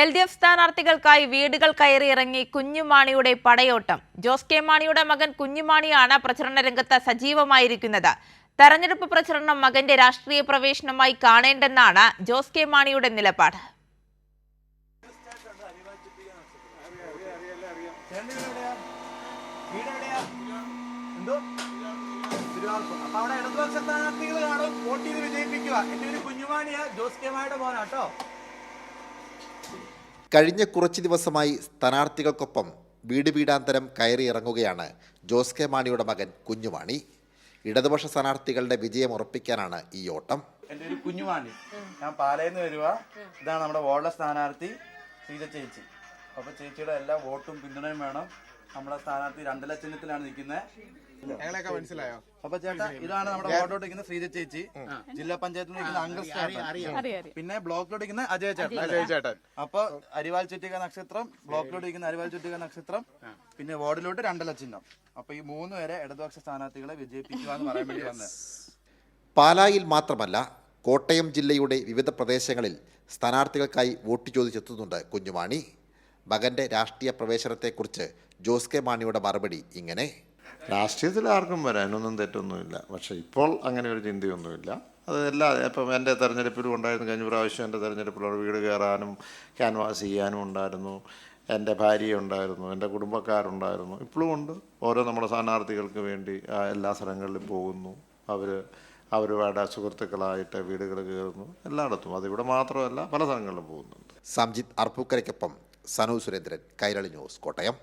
LDF സ്ഥാനാർത്ഥികൾക്കായി വീടുകൾ കയറിയിറങ്ങി കുഞ്ഞുമാണിയുടെ പടയോട്ടം. Jose K മാണിയുടെ മകൻ കുഞ്ഞുമാണിയാണ് പ്രചരണ രംഗത്ത് സജീവമായിരിക്കുന്നത്. തെരഞ്ഞെടുപ്പ് പ്രചരണം മകന്റെ രാഷ്ട്രീയ പ്രവേശനമായി കാണേണ്ടെന്നാണ് ജോസ് കെ മാണിയുടെ നിലപാട്. കഴിഞ്ഞ കുറച്ച് ദിവസമായി സ്ഥാനാർത്ഥികൾക്കൊപ്പം വീട് വീടാന്തരം കയറിയിറങ്ങുകയാണ് ജോസ് കെ മാണിയുടെ മകൻ കുഞ്ഞുമാണി. ഇടതുപക്ഷ സ്ഥാനാർത്ഥികളുടെ വിജയം ഉറപ്പിക്കാനാണ് ഈ ഓട്ടം. എൻ്റെ ഒരു കുഞ്ഞുമാണി, ഞാൻ പാലയിൽ വരുക. ഇതാണ് നമ്മുടെ വാർഡിലെ സ്ഥാനാർത്ഥി ശ്രീജ ചേച്ചി. അപ്പോൾ ചേച്ചിയുടെ എല്ലാ വോട്ടും പിന്തുണയും വേണം. നമ്മുടെ സ്ഥാനാർത്ഥി 2 ലക്ഷത്തിലാണ് നിൽക്കുന്നത്. മനസ്സിലായോ? അപ്പൊ ചേട്ടാ, ഇതാണ് നമ്മുടെ വാർഡോട്ട് നിൽക്കുന്ന ശ്രീജ ചേച്ചി, ജില്ലാ പഞ്ചായത്തിൽ നിൽക്കുന്ന അംഗസ് ചേട്ടൻ, പിന്നെ ബ്ലോക്കിലോട്ട് നിൽക്കുന്ന അജയ് ചേട്ടൻ. അപ്പൊ അരിവാൾ ചുറ്റിക നക്ഷത്രം, ബ്ലോക്കിലോട്ട് നിൽക്കുന്ന അരിവാൾ ചുറ്റിക നക്ഷത്രം, പിന്നെ വാർഡിലോട്ട് 2 ലക്ഷം. അപ്പൊ ഈ 3 പേരെ ഇടതുപക്ഷ സ്ഥാനാർത്ഥികളെ വിജയിപ്പിക്കുക എന്ന് പറയാൻ വേണ്ടി വന്നത്. പാലായിൽ മാത്രമല്ല, കോട്ടയം ജില്ലയുടെ വിവിധ പ്രദേശങ്ങളിൽ സ്ഥാനാർത്ഥികൾക്കായി വോട്ട് ചോദിച്ചെത്തുന്നുണ്ട് കുഞ്ഞുമാണി. മകന്റെ രാഷ്ട്രീയ പ്രവേശനത്തെക്കുറിച്ച് ജോസ് കെ മാണിയുടെ മറുപടി ഇങ്ങനെ: രാഷ്ട്രീയത്തിൽ ആർക്കും വരാനൊന്നും തെറ്റൊന്നുമില്ല. പക്ഷേ ഇപ്പോൾ അങ്ങനെ ഒരു ചിന്തയൊന്നുമില്ല. അതെല്ലാം ഇപ്പം എൻ്റെ തെരഞ്ഞെടുപ്പിലും ഉണ്ടായിരുന്നു. കഴിഞ്ഞ പ്രാവശ്യം എൻ്റെ തെരഞ്ഞെടുപ്പിലൂടെ വീട് കയറാനും ക്യാൻവാസ് ചെയ്യാനും ഉണ്ടായിരുന്നു. എൻ്റെ ഭാര്യയുണ്ടായിരുന്നു, എൻ്റെ കുടുംബക്കാരുണ്ടായിരുന്നു, ഇപ്പോഴും ഉണ്ട്. ഓരോ നമ്മുടെ സ്ഥാനാർത്ഥികൾക്ക് വേണ്ടി എല്ലാ സ്ഥലങ്ങളിലും പോകുന്നു. അവരുടെ സുഹൃത്തുക്കളായിട്ട് വീടുകൾ കയറുന്നു, എല്ലായിടത്തും. അതിവിടെ മാത്രമല്ല, പല സ്ഥലങ്ങളിലും പോകുന്നുണ്ട്. സംജിത്ത് അർപ്പൂക്കരയ്ക്കൊപ്പം സനു സുരേന്ദ്രൻ, കൈരളി ന്യൂസ്, കോട്ടയം.